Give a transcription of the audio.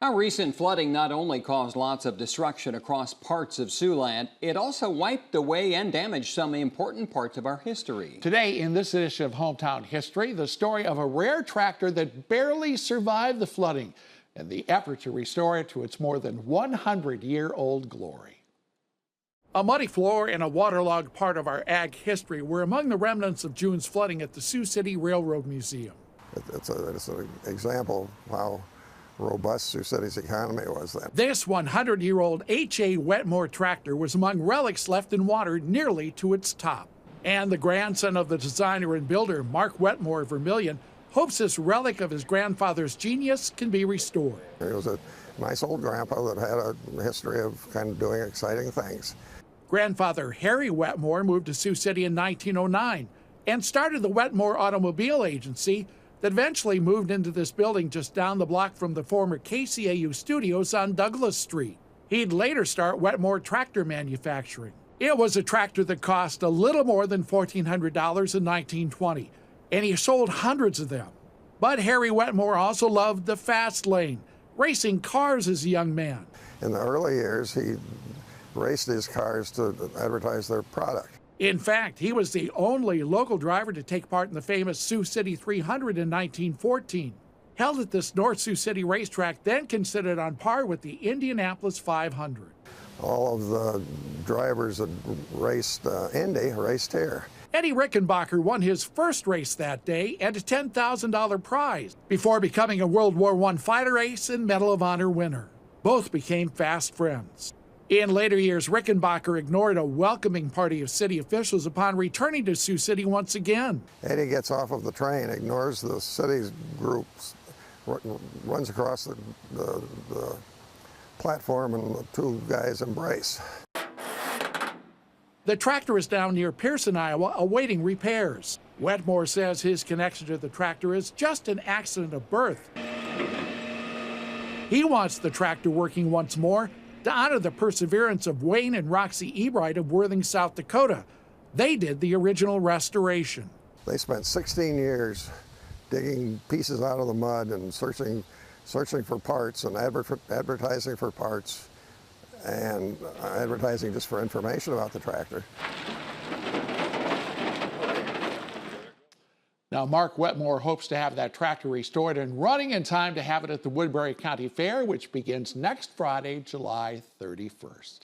Now, recent flooding not only caused lots of destruction across parts of Siouxland, it also wiped away and damaged some important parts of our history. Today, in this edition of Hometown History, the story of a rare tractor that barely survived the flooding and the effort to restore it to its more than 100-year-old glory. A muddy floor and a waterlogged part of our ag history were among the remnants of June's flooding at the Sioux City Railroad Museum. It's an example of how robust Sioux City's economy was then. This 100-year-old H.A. Wetmore tractor was among relics left in water nearly to its top. And the grandson of the designer and builder, Mark Wetmore of Vermilion, hopes this relic of his grandfather's genius can be restored. He was a nice old grandpa that had a history of kind of doing exciting things. Grandfather Harry Wetmore moved to Sioux City in 1909 and started the Wetmore Automobile Agency that eventually moved into this building just down the block from the former KCAU studios on Douglas Street. He'd later start Wetmore Tractor Manufacturing. It was a tractor that cost a little more than $1,400 in 1920, and he sold hundreds of them. But Harry Wetmore also loved the fast lane, racing cars as a young man. In the early years, he raced his cars to advertise their product. In fact, he was the only local driver to take part in the famous Sioux City 300 in 1914. Held at this North Sioux City racetrack, then considered on par with the Indianapolis 500. All of the drivers that raced Indy raced here. Eddie Rickenbacker won his first race that day and a $10,000 prize before becoming a World War I fighter ace and Medal of Honor winner. Both became fast friends. In later years, Rickenbacker ignored a welcoming party of city officials upon returning to Sioux City once again. Eddie gets off of the train, ignores the city's groups, runs across the platform, and the two guys embrace. The tractor is down near Pearson, Iowa, awaiting repairs. Wetmore says his connection to the tractor is just an accident of birth. He wants the tractor working once more to honor the perseverance of Wayne and Roxy Ebright of Worthing, South Dakota. They did the original restoration. They spent 16 years digging pieces out of the mud and searching for parts and advertising for parts and advertising just for information about the tractor. Now, Mark Wetmore hopes to have that tractor restored and running in time to have it at the Woodbury County Fair, which begins next Friday, July 31st.